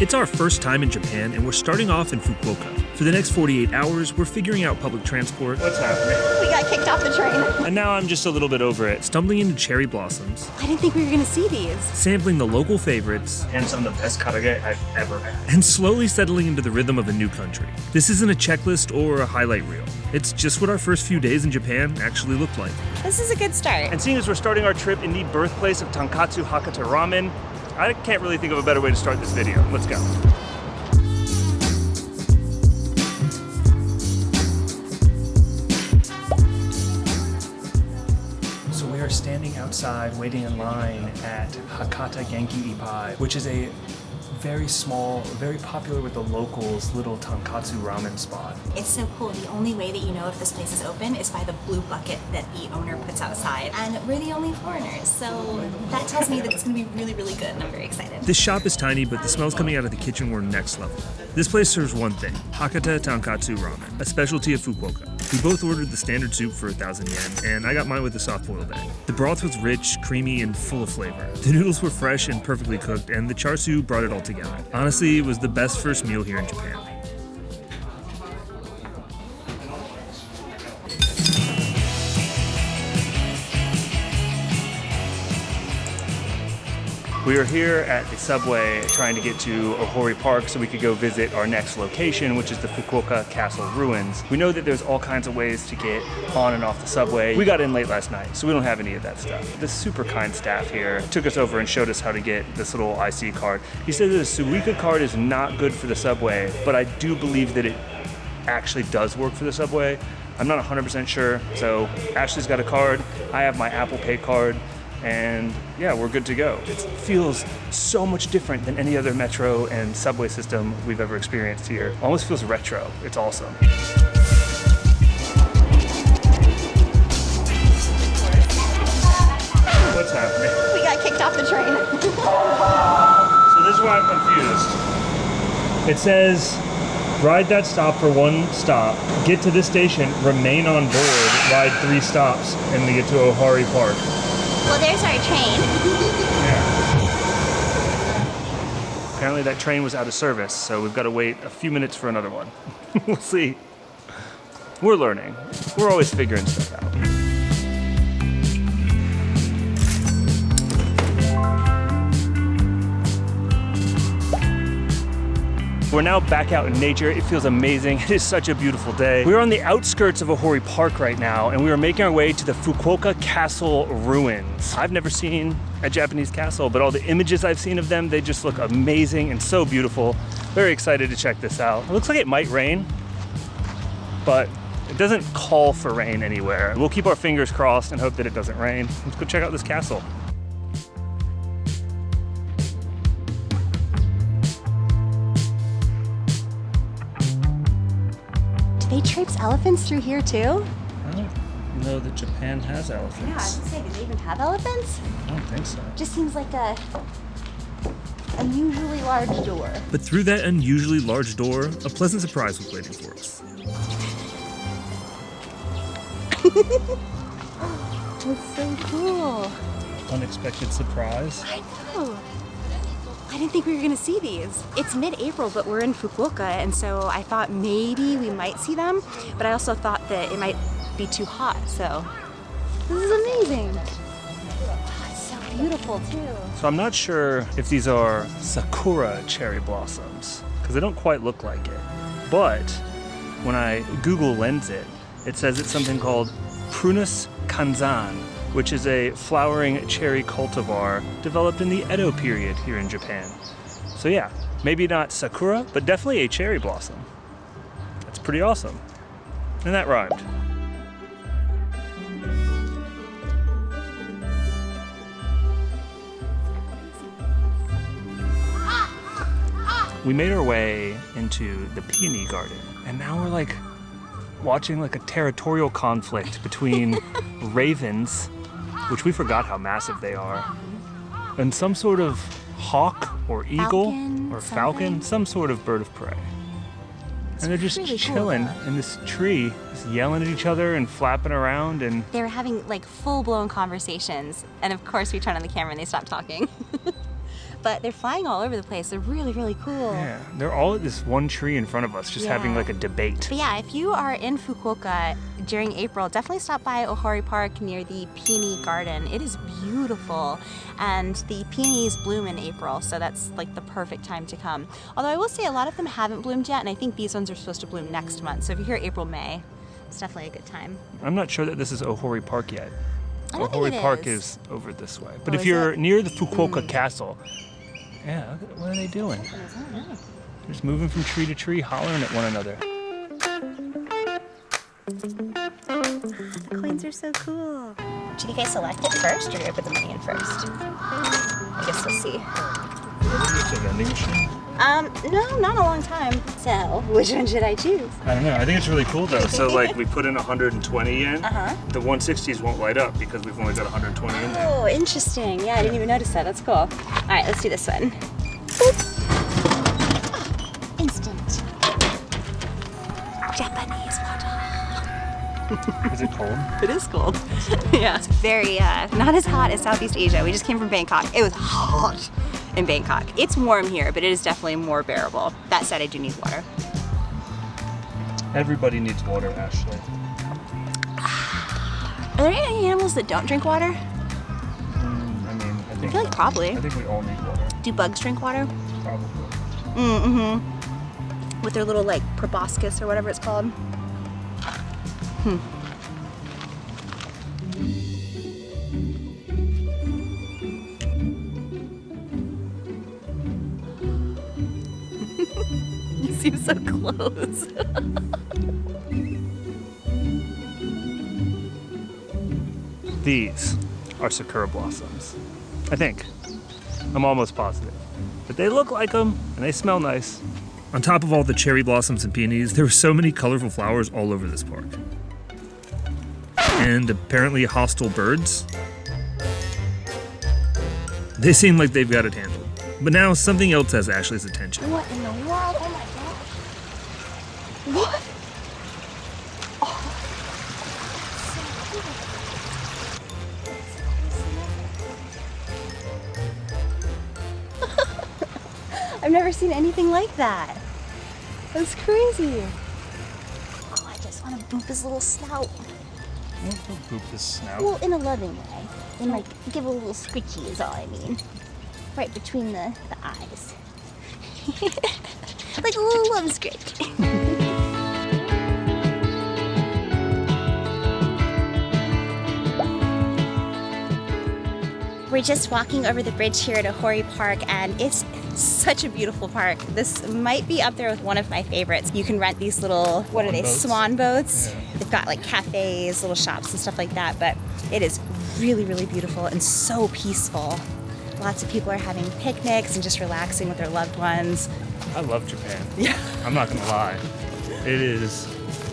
It's our first time in Japan, and we're starting off in Fukuoka. For the next 48 hours, we're figuring out public transport. What's happening? We got kicked off the train. And now I'm just a little bit over it. Stumbling into cherry blossoms. I didn't think we were gonna see these. Sampling the local favorites. And some of the best karaage I've ever had. And slowly settling into the rhythm of a new country. This isn't a checklist or a highlight reel. It's just what our first few days in Japan actually looked like. This is a good start. And seeing as we're starting our trip in the birthplace of tonkatsu Hakata ramen, I can't really think of a better way to start this video. Let's go. So we are standing outside waiting in line at Hakata Genki Ipai, which is a very small, very popular with the locals little tonkatsu ramen spot. It's so cool. The only way that you know if this place is open is by the blue bucket that the owner puts outside. And we're the only foreigners, so that tells me that it's gonna be really, really good, and I'm very excited. This shop is tiny, but the smells coming out of the kitchen were next level. This place serves one thing, Hakata tonkatsu ramen, a specialty of Fukuoka. We both ordered the standard soup for 1,000 yen, and I got mine with the soft-boiled egg. The broth was rich, creamy, and full of flavor. The noodles were fresh and perfectly cooked, and the char siu brought it all together. Honestly, it was the best first meal here in Japan. We are here at the subway trying to get to Ohori Park so we could go visit our next location, which is the Fukuoka Castle ruins. We know that there's all kinds of ways to get on and off the subway. We got in late last night, so we don't have any of that stuff. The super kind staff here took us over and showed us how to get this little IC card. He said that the Suica card is not good for the subway, but I do believe that it actually does work for the subway. I'm not 100% sure, so Ashley's got a card, I have my Apple Pay card, and yeah, we're good to go. It feels so much different than any other metro and subway system we've ever experienced here. Almost feels retro. It's awesome. What's happening? We got kicked off the train. So this is why I'm confused. It says, ride that stop for one stop, get to this station, remain on board, ride 3 stops, and we get to Ohori Park. Well, there's our train. Yeah. Apparently that train was out of service, so we've got to wait a few minutes for another one. We'll see. We're learning. We're always figuring stuff out. We're now back out in nature. It feels amazing. It is such a beautiful day. We're on the outskirts of Ohori Park right now, and we are making our way to the Fukuoka Castle ruins. I've never seen a Japanese castle, but all the images I've seen of them, they just look amazing and so beautiful. Very excited to check this out. It looks like it might rain, but it doesn't call for rain anywhere. We'll keep our fingers crossed and hope that it doesn't rain. Let's go check out this castle. They traipse elephants through here too? I don't know that Japan has elephants. Yeah, I was gonna say, do they even have elephants? I don't think so. Just seems like a unusually large door. But through that unusually large door, a pleasant surprise was waiting for us. That's so cool. Unexpected surprise. I know. I didn't think we were gonna see these. It's mid-April, but we're in Fukuoka, and so I thought maybe we might see them, but I also thought that it might be too hot, so this is amazing. Oh, it's so beautiful too. So I'm not sure if these are sakura cherry blossoms, because they don't quite look like it. But when I Google lens it, it says it's something called Prunus kanzan, which is a flowering cherry cultivar developed in the Edo period here in Japan. So yeah, maybe not sakura, but definitely a cherry blossom. That's pretty awesome. And that rhymed. We made our way into the peony garden, and now we're like watching like a territorial conflict between ravens, which we forgot how massive they are, and some sort of hawk or eagle or falcon, some sort of bird of prey. And they're just really chilling cool, in this tree, just yelling at each other and flapping around. And They were having like full-blown conversations, and of course we turned on the camera and they stopped talking. but they're flying all over the place. They're really, really cool. Yeah, they're all at this one tree in front of us, just having like a debate. But yeah, if you are in Fukuoka during April, definitely stop by Ohori Park near the peony garden. It is beautiful, and the peonies bloom in April, so that's like the perfect time to come. Although I will say a lot of them haven't bloomed yet, and I think these ones are supposed to bloom next month. So if you're here April, May, it's definitely a good time. I'm not sure that this is Ohori Park yet. I don't think Ohori it Park is. is over this way. But Oh, if is you're it? near the Fukuoka Castle, yeah, what are they doing? I don't know. They're just moving from tree to tree, hollering at one another. The coins are so cool. Should you guys select it first, or do I put the money in first? I guess we'll see. It's a vending machine. No, not a long time. So, which one should I choose? I don't know. I think it's really cool though. So like we put in 120 yen. The 160s won't light up because we've only got 120 in there. Oh, interesting. Yeah, I didn't even notice that. That's cool. All right, let's do this one. Boop. Oh, instant. Japanese water. Is it cold? It is cold. Yeah. It's very, not as hot as Southeast Asia. We just came from Bangkok. It was hot in Bangkok. It's warm here, but it is definitely more bearable. That said, I do need water. Everybody needs water, Ashley. Are there any animals that don't drink water? I mean, I feel like probably. I think we all need water. Do bugs drink water? Probably. With their little, like, proboscis or whatever it's called. You seem so close. These are sakura blossoms. I think. I'm almost positive. But they look like them and they smell nice. On top of all the cherry blossoms and peonies, there were so many colorful flowers all over this park. And apparently hostile birds. They seem like they've got it handled. But now something else has Ashley's attention. What in the world? Oh my gosh. What? I've never seen anything like that. That's crazy. Oh, I just want to boop his little snout. Boop his snout. Well, in a loving way. And like, give a little squishy is all I mean. Right between the eyes. Like a little love script. We're just walking over the bridge here at Ohori Park, and it's such a beautiful park. This might be up there with one of my favorites. You can rent these little, what are they, swan boats? Yeah. They've got like cafes, little shops and stuff like that, but it is really, really beautiful and so peaceful. Lots of people are having picnics and just relaxing with their loved ones. I love Japan. Yeah. I'm not gonna lie. It is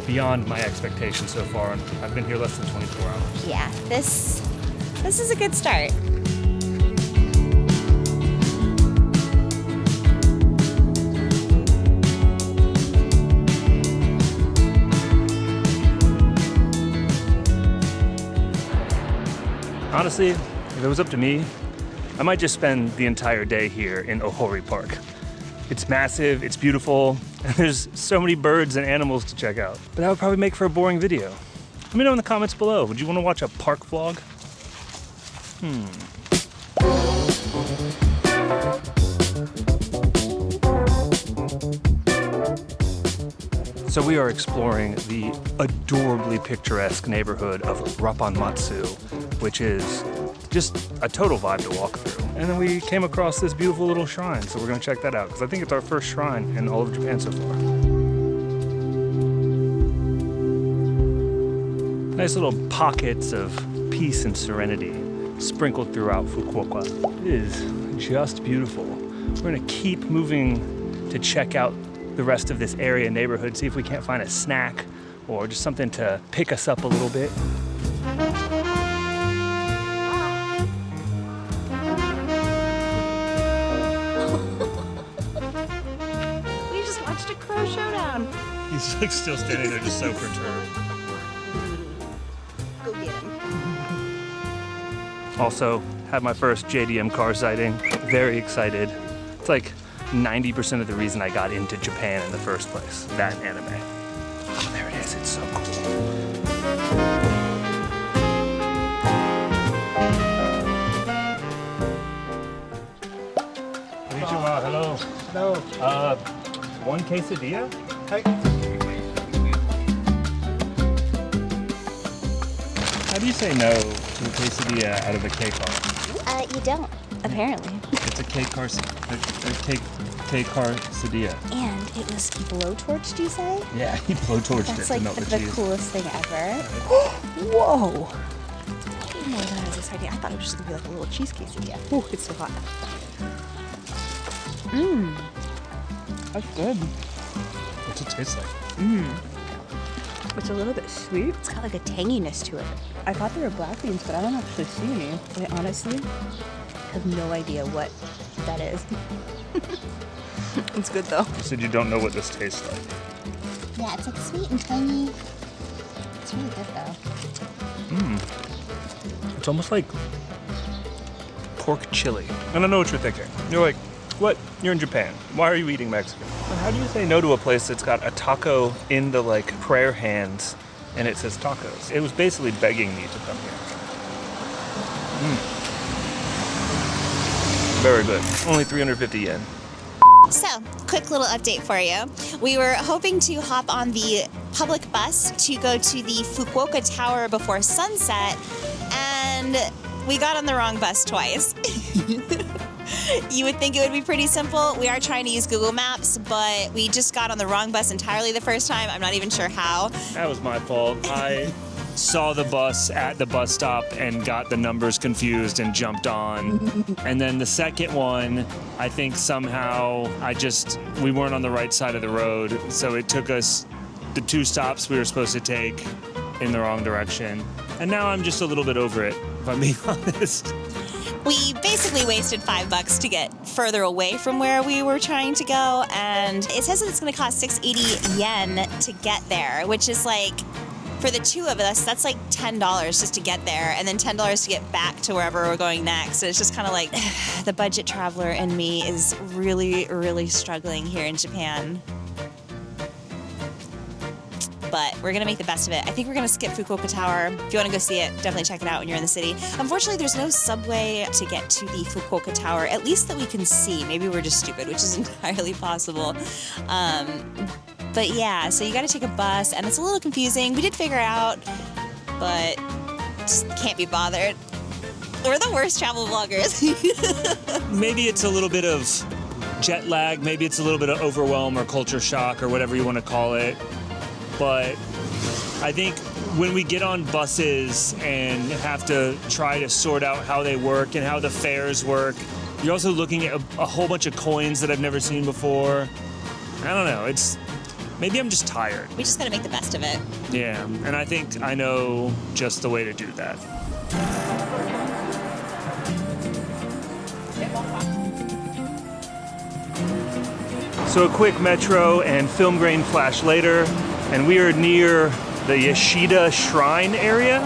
beyond my expectations so far, and I've been here less than 24 hours. Yeah, this is a good start. Honestly, if it was up to me, I might just spend the entire day here in Ohori Park. It's massive, it's beautiful, and there's so many birds and animals to check out. But that would probably make for a boring video. Let me know in the comments below. Would you want to watch a park vlog? So we are exploring the adorably picturesque neighborhood of Rappanmatsu, which is just a total vibe to walk through. And then we came across this beautiful little shrine, so we're gonna check that out, because I think it's our first shrine in all of Japan so far. Nice little pockets of peace and serenity sprinkled throughout Fukuoka. It is just beautiful. We're gonna keep moving to check out the rest of this area neighborhood, see if we can't find a snack or just something to pick us up a little bit. We just watched a crow showdown. He's like still standing there just so perturbed. Go get him. Also, had my first JDM car sighting. very excited. It's like 90% of the reason I got into Japan in the first place, that anime. Oh, there it is, it's so cool. Konnichiwa, hello. Hello. One quesadilla? Hi. How do you say no to a quesadilla out of a K-car? You don't, apparently. It's a K-car quesadilla. And it was blowtorched, you say? Yeah, he blowtorched That's it like to melt the the cheese. coolest thing ever. Whoa! I didn't know that was exciting. I thought it was just gonna be like a little cheese quesadilla. Ooh, it's so hot. Mmm. That's good. What's it taste like? Mmm. It's a little bit sweet. It's got like a tanginess to it. I thought there were black beans, but I don't actually see any. I honestly have no idea what that is. It's good though. You said you don't know what this tastes like. Yeah, it's like sweet and tangy. It's really good though. Mmm. It's almost like pork chili. I don't know what you're thinking. You're like, what? You're in Japan. Why are you eating Mexican? But how do you say no to a place that's got a taco in the like prayer hands and it says tacos? It was basically begging me to come here. Very good. Only 350 yen. So, quick little update for you. We were hoping to hop on the public bus to go to the Fukuoka Tower before sunset, and we got on the wrong bus twice. You would think it would be pretty simple. We are trying to use Google Maps, but we just got on the wrong bus entirely the first time. I'm not even sure how. That was my fault. I saw the bus at the bus stop and got the numbers confused and jumped on. And then the second one, I think somehow we weren't on the right side of the road. So it took us the 2 stops we were supposed to take in the wrong direction. And now I'm just a little bit over it, if I'm being honest. We basically wasted $5 to get further away from where we were trying to go, and it says that it's going to cost 680 yen to get there, which is like, for the 2 of us, that's like $10 just to get there, and then $10 to get back to wherever we're going next. So it's just kind of like, the budget traveler in me is really, really struggling here in Japan. But we're gonna make the best of it. I think we're gonna skip Fukuoka Tower. If you wanna go see it, definitely check it out when you're in the city. Unfortunately, there's no subway to get to the Fukuoka Tower, at least that we can see. Maybe we're just stupid, which is entirely possible. But yeah, so you gotta take a bus, and it's a little confusing. We did figure it out, but just can't be bothered. We're the worst travel vloggers. Maybe it's a little bit of jet lag, maybe it's a little bit of overwhelm or culture shock or whatever you wanna call it. But I think when we get on buses and have to try to sort out how they work and how the fares work, you're also looking at a whole bunch of coins that I've never seen before. I don't know, maybe I'm just tired. We just gotta make the best of it. Yeah, and I think I know just the way to do that. So a quick metro and film grain flash later, and we are near the Yoshida Shrine area,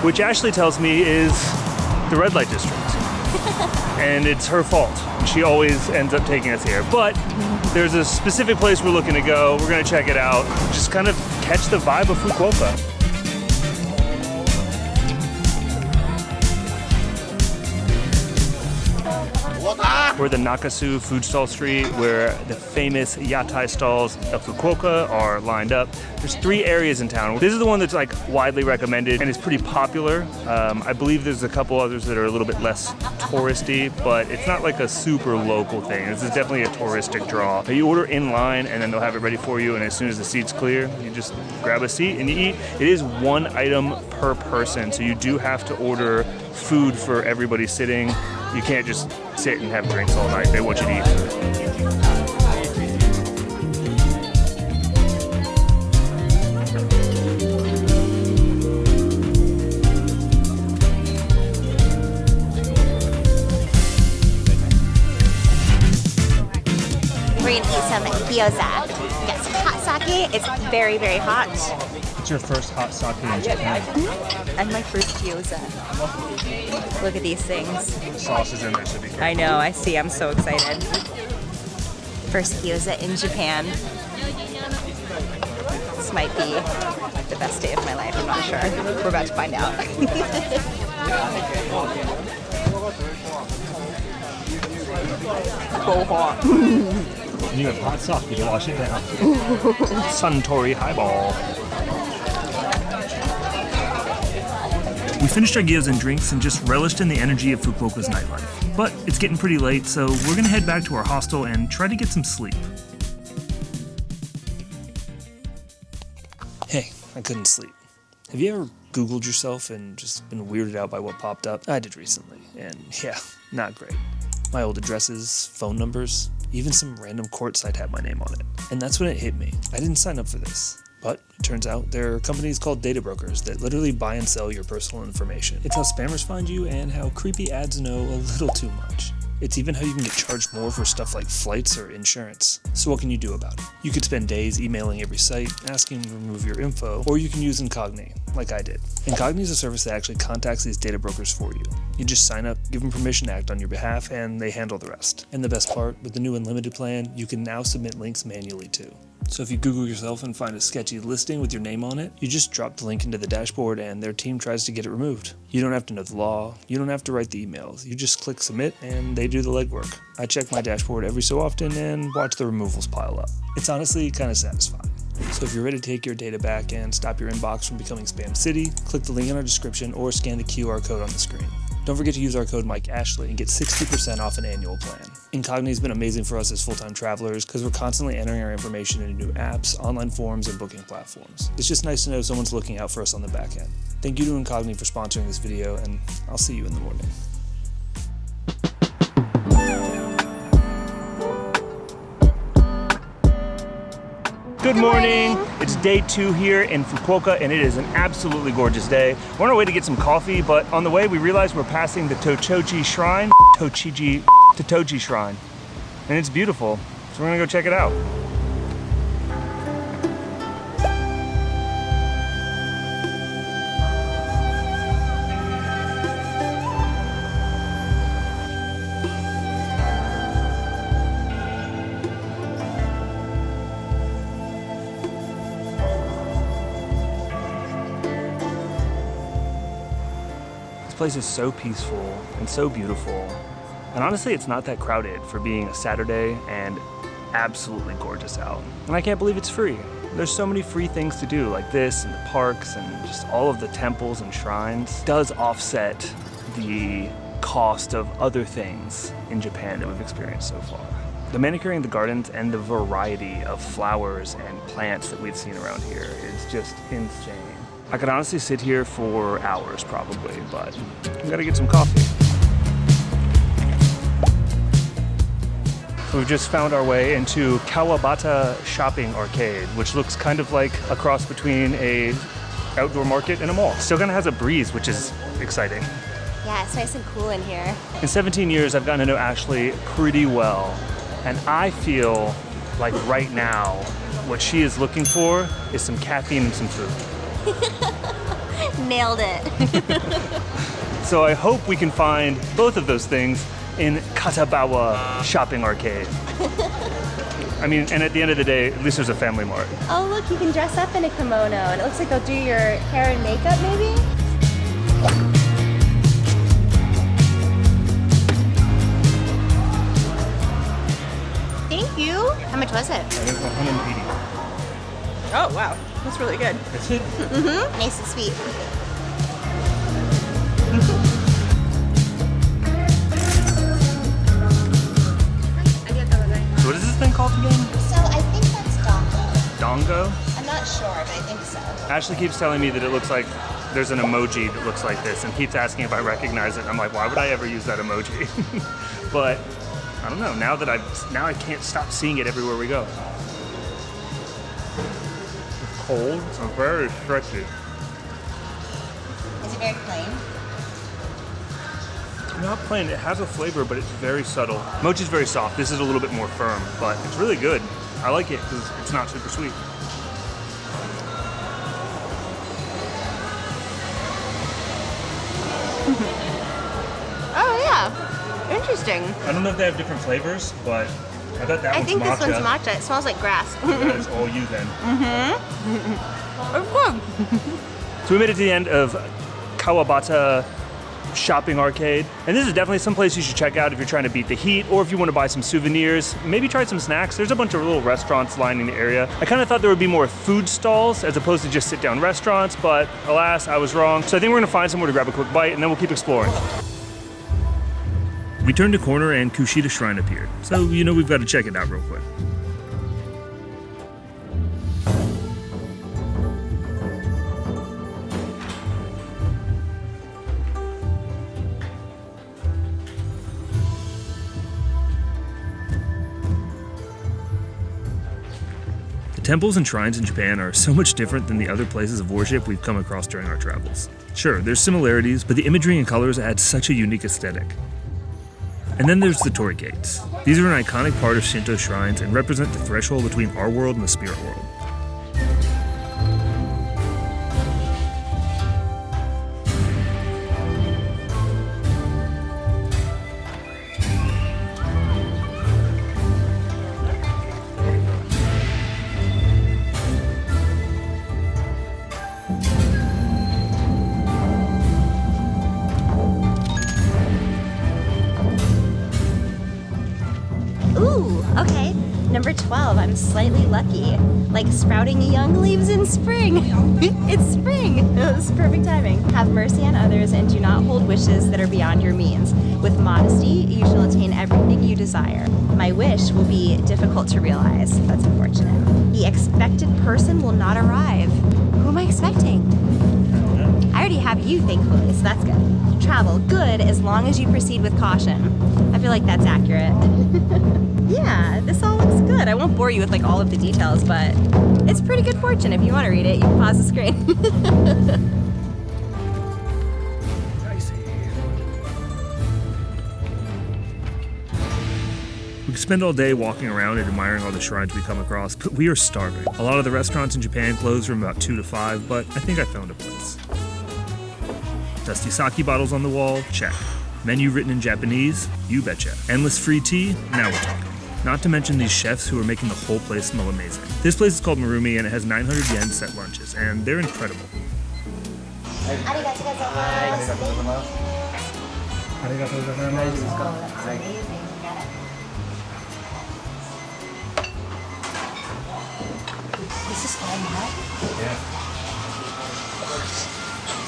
which Ashley tells me is the red light district. And it's her fault. She always ends up taking us here. But there's a specific place we're looking to go. We're gonna check it out. Just kind of catch the vibe of Fukuoka. We're at the Nakasu food stall street where the famous yatai stalls of Fukuoka are lined up. There's 3 areas in town. This is the one that's like widely recommended and is pretty popular. I believe there's a couple others that are a little bit less touristy, but it's not like a super local thing. This is definitely a touristic draw. You order in line and then they'll have it ready for you, and as soon as the seat's clear, you just grab a seat and you eat. It is 1 item per person, so you do have to order food for everybody sitting. You can't just sit and have drinks all night. They want you to eat food. We're gonna eat some gyoza. We got some hot sake. It's very, very hot. It's your first hot sake in Japan. And my first gyoza. Look at these things. The sauce is in there, should be good. I know, I see. I'm so excited. First gyoza in Japan. This might be the best day of my life. I'm not sure. We're about to find out. So hot. And you have hot sake to wash it down. Suntory highball. We finished our gyoza and drinks and just relished in the energy of Fukuoka's nightlife. But it's getting pretty late, so we're gonna head back to our hostel and try to get some sleep. Hey, I couldn't sleep. Have you ever Googled yourself and just been weirded out by what popped up? I did recently, and yeah, not great. My old addresses, phone numbers, even some random court site had my name on it. And that's when it hit me. I didn't sign up for this. But it turns out there are companies called data brokers that literally buy and sell your personal information. It's how spammers find you and how creepy ads know a little too much. It's even how you can get charged more for stuff like flights or insurance. So what can you do about it? You could spend days emailing every site, asking them to remove your info, or you can use Incogni, like I did. Incogni is a service that actually contacts these data brokers for you. You just sign up, give them permission to act on your behalf, and they handle the rest. And the best part, with the new unlimited plan, you can now submit links manually too. So if you Google yourself and find a sketchy listing with your name on it, you just drop the link into the dashboard and their team tries to get it removed. You don't have to know the law, you don't have to write the emails, you just click submit and they do the legwork. I check my dashboard every so often and watch the removals pile up. It's honestly kind of satisfying. So if you're ready to take your data back and stop your inbox from becoming Spam City, click the link in our description or scan the QR code on the screen. Don't forget to use our code MikeAshley and get 60% off an annual plan. Incogni has been amazing for us as full-time travelers because we're constantly entering our information into new apps, online forums, and booking platforms. It's just nice to know someone's looking out for us on the back end. Thank you to Incogni for sponsoring this video, and I'll see you in the morning. Good morning. It's day 2 here in Fukuoka and it is an absolutely gorgeous day. We're on our way to get some coffee, but on the way we realized we're passing the Totoji Shrine, Totoji Shrine, and it's beautiful. So we're gonna go check it out. This place is so peaceful and so beautiful. And honestly, it's not that crowded for being a Saturday and absolutely gorgeous out. And I can't believe it's free. There's so many free things to do like this and the parks and just all of the temples and shrines. It does offset the cost of other things in Japan that we've experienced so far. The manicuring the gardens and the variety of flowers and plants that we've seen around here is just insane. I could honestly sit here for hours probably, but we gotta get some coffee. So we've just found our way into Kawabata Shopping Arcade, which looks kind of like a cross between a outdoor market and a mall. Still kind of has a breeze, which is exciting. Yeah, it's nice and cool in here. In 17 years, I've gotten to know Ashley pretty well, and I feel like right now, what she is looking for is some caffeine and some food. Nailed it. So I hope we can find both of those things in Katabawa Shopping Arcade. I mean, and at the end of the day, at least there's a family mart. Oh, look, you can dress up in a kimono, and it looks like they'll do your hair and makeup, maybe? Thank you. How much was it? And it's 180. Oh, wow. That's really good. That's it? Mm-hmm. Nice and sweet. So what is this thing called again? So I think that's dongo. Dongo? I'm not sure, but I think so. Ashley keeps telling me that it looks like there's an emoji that looks like this and keeps asking if I recognize it. I'm like, why would I ever use that emoji? But I don't know, now I can't stop seeing it everywhere we go. It's cold, it's very stretchy. Is it very plain? not plain. It has a flavor, but it's very subtle. Mochi's very soft. This is a little bit more firm, but it's really good. I like it because it's not super sweet. Oh yeah, interesting. I don't know if they have different flavors, but I bet that I one's think matcha. this one's matcha. It smells like grass. That is all you then. It's good. So we made it to the end of Kawabata Shopping Arcade. And this is definitely some place you should check out if you're trying to beat the heat or if you want to buy some souvenirs, maybe try some snacks. There's a bunch of little restaurants lining the area. I kind of thought there would be more food stalls as opposed to just sit-down restaurants, but alas, I was wrong. So I think we're gonna find somewhere to grab a quick bite and then we'll keep exploring. We turned a corner and Kushida Shrine appeared, so we've got to check it out real quick. Temples and shrines in Japan are so much different than the other places of worship we've come across during our travels. Sure, there's similarities, but the imagery and colors add such a unique aesthetic. And then there's the torii gates. These are an iconic part of Shinto shrines and represent the threshold between our world and the spirit world. Ooh, okay. Number 12, I'm slightly lucky. Like sprouting young leaves in spring. It's spring. This is perfect timing. Have mercy on others and do not hold wishes that are beyond your means. With modesty, you shall attain everything you desire. My wish will be difficult to realize. That's unfortunate. The expected person will not arrive. Who am I expecting? I already have you, thankfully, so that's good. Travel good as long as you proceed with caution. I feel like that's accurate. Yeah, this all looks good. I won't bore you with like all of the details, but it's pretty good fortune. If you want to read it, you can pause the screen. We could spend all day walking around and admiring all the shrines we come across, but we are starving. A lot of the restaurants in Japan close from about 2 to 5, but I think I found a place. Dusty sake bottles on the wall? Check. Menu written in Japanese? You betcha. Endless free tea? Now we're talking. Not to mention these chefs who are making the whole place smell amazing. This place is called Marumi and it has 900 yen set lunches, and they're incredible. This is all mine? Yeah.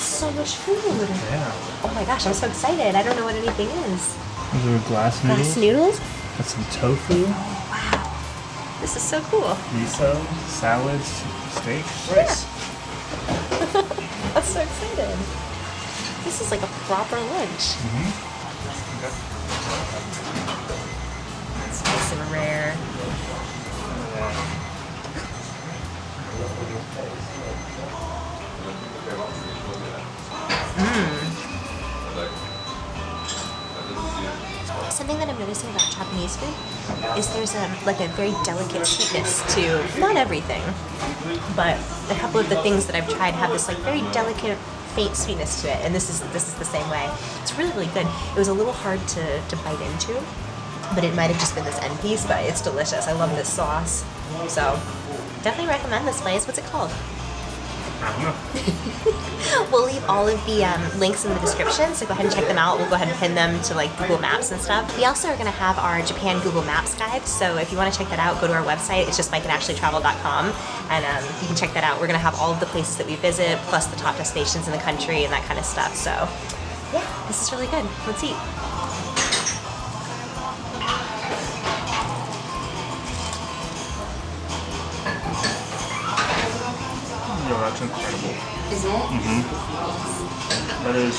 So much food. Yeah. Oh my gosh, I'm so excited. I don't know what anything is. Those are glass noodles. Glass noodles? That's some tofu. Wow. This is so cool. Miso, salads, steak, rice. I'm so excited. This is like a proper lunch. It's nice and rare. Something that I'm noticing about Japanese food is there's a very delicate sweetness to not everything, but a couple of the things that I've tried have this like very delicate, faint sweetness to it, and this is the same way. It's really, really good. It was a little hard to bite into, but it might have just been this end piece, but it's delicious. I love this sauce, so definitely recommend this place. What's it called? I don't know. We'll leave all of the links in the description, so go ahead and check them out. We'll go ahead and pin them to like Google Maps and stuff. We also are going to have our Japan Google Maps guide, so if you want to check that out, go to our website. It's just mikeandashleytravel.com, and you can check that out. We're going to have all of the places that we visit, plus the top destinations in the country and that kind of stuff. So yeah, this is really good. Let's eat. Yo, that's incredible. Is it? That is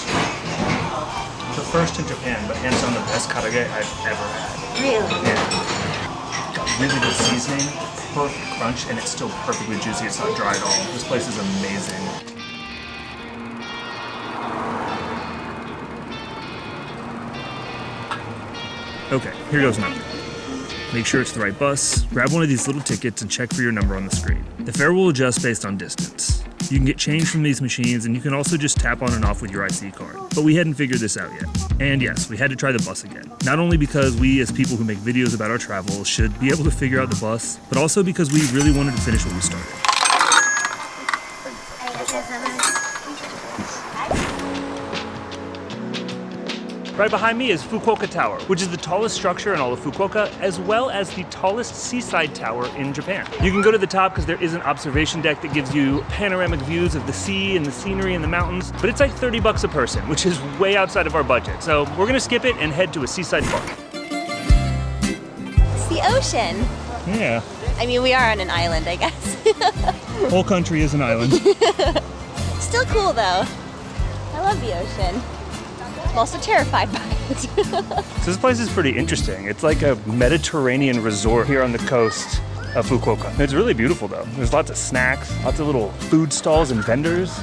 the first in Japan, but hands down the best karage I've ever had. Really? Yeah. Got really good seasoning, perfect crunch, and it's still perfectly juicy. It's not dry at all. This place is amazing. Okay, here goes nothing. Make sure it's the right bus, grab one of these little tickets and check for your number on the screen. The fare will adjust based on distance. You can get change from these machines and you can also just tap on and off with your IC card. But we hadn't figured this out yet. And yes, we had to try the bus again. Not only because we as people who make videos about our travels should be able to figure out the bus, but also because we really wanted to finish what we started. Right behind me is Fukuoka Tower, which is the tallest structure in all of Fukuoka, as well as the tallest seaside tower in Japan. You can go to the top because there is an observation deck that gives you panoramic views of the sea and the scenery and the mountains, but it's like $30 a person, which is way outside of our budget. So we're gonna skip it and head to a seaside park. It's the ocean. Yeah, I mean, we are on an island, I guess. whole country is an island. Still cool though. I love the ocean. I'm also terrified by it. So this place is pretty interesting. It's like a Mediterranean resort here on the coast of Fukuoka. It's really beautiful though. There's lots of snacks, lots of little food stalls and vendors,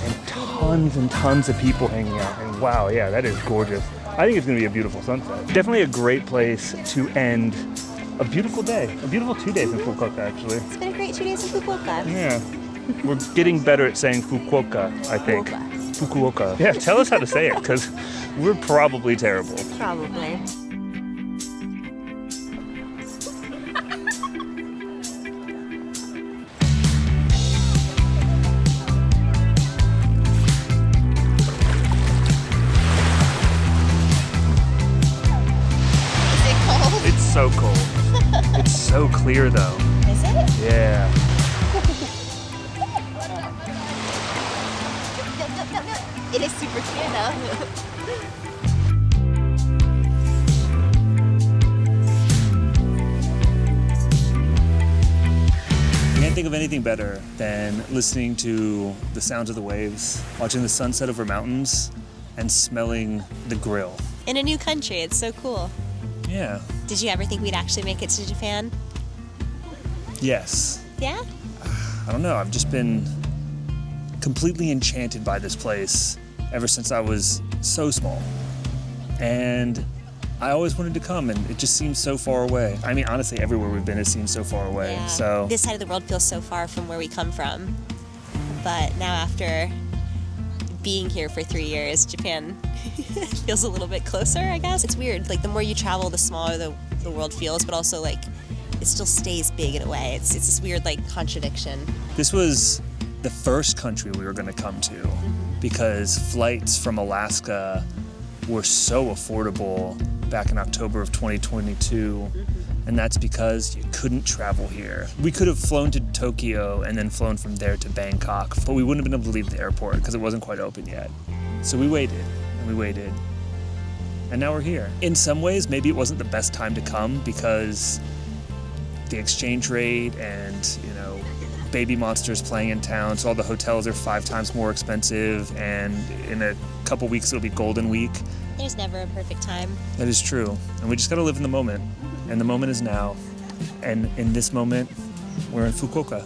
and tons of people hanging out. And wow, yeah, that is gorgeous. I think it's gonna be a beautiful sunset. Definitely a great place to end a beautiful day. A beautiful 2 days in Fukuoka, actually. It's been a great 2 days in Fukuoka. Yeah. We're getting better at saying Fukuoka, I think. Fukuoka. Yeah, tell us how to say it, because we're probably terrible. Probably. Is it cold? It's so cold. It's so clear, though. Is it? Yeah. It is super clear though. I can't think of anything better than listening to the sounds of the waves, watching the sunset over mountains, and smelling the grill. In a new country, it's so cool. Yeah. Did you ever think we'd actually make it to Japan? Yes. Yeah? I don't know. I've just been completely enchanted by this place ever since I was so small. And I always wanted to come, and it just seems so far away. I mean, honestly, everywhere we've been, it seems so far away. Yeah. So This side of the world feels so far from where we come from. But now after being here for 3 years, Japan feels a little bit closer, I guess. It's weird. Like, the more you travel, the smaller the world feels, but also, like, it still stays big in a way. It's this weird, like, contradiction. this was the first country we were going to come to because flights from Alaska were so affordable back in October of 2022. And that's because you couldn't travel here. We could have flown to Tokyo and then flown from there to Bangkok, but we wouldn't have been able to leave the airport because it wasn't quite open yet. So we waited and we waited. And now we're here. In some ways, maybe it wasn't the best time to come because the exchange rate and, you know, baby monsters playing in town, so all the hotels are 5 times more expensive, and in a couple weeks it'll be Golden Week. There's never a perfect time. That is true. And we just gotta live in the moment. And the moment is now. And in this moment, we're in Fukuoka.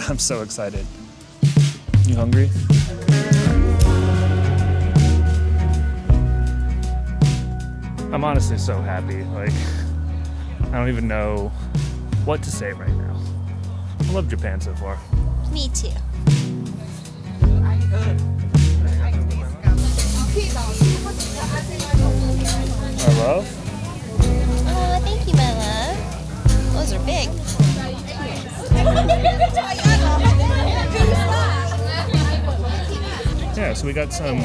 I'm so excited. You hungry? I'm honestly so happy. Like, I don't even know what to say right now. I love Japan so far. Me too. I love? Oh, thank you, my love. Those are big. Yeah, so we got some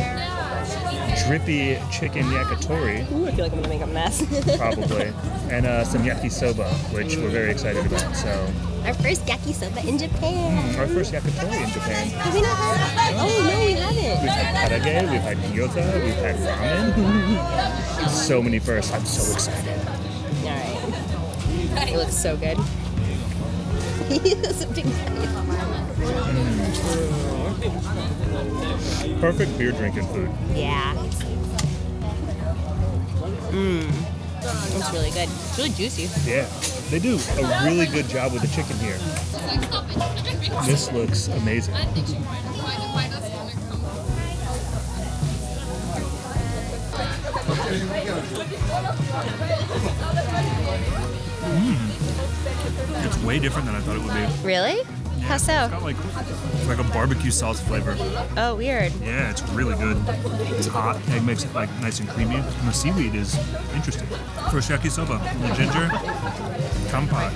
drippy chicken yakitori, Ooh, I feel like I'm gonna make a mess. probably, and some yakisoba, which we're very excited about. So Our first yakisoba in Japan. our first yakitori in Japan. Have we not had? Oh no, we haven't. We've had karage, we've had gyota, we've had ramen. So many firsts. I'm so excited. All right. It looks so good. It's a big Perfect beer drinking food. Yeah. It's really good. It's really juicy. Yeah, they do a really good job with the chicken here. This looks amazing. It's way different than I thought it would be. Really? How It's so? got like a barbecue sauce flavor. Oh, weird. Yeah, it's really good. It's hot. Egg makes it like nice and creamy. And the seaweed is interesting. First yakisoba. The ginger. Kampai.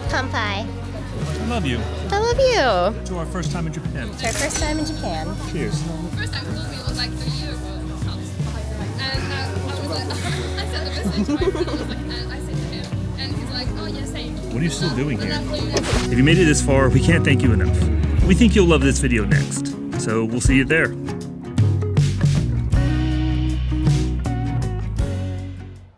Kampai. I love you. I love you. To our first time in Japan. It's our first time in Japan. Cheers. First time he told me it was like 3 years ago. And I was like, I sent a message to my friend, I was like, and I said to him, and he's like, oh yeah, same. What are you still doing here? If you made it this far, we can't thank you enough. We think you'll love this video next, so we'll see you there.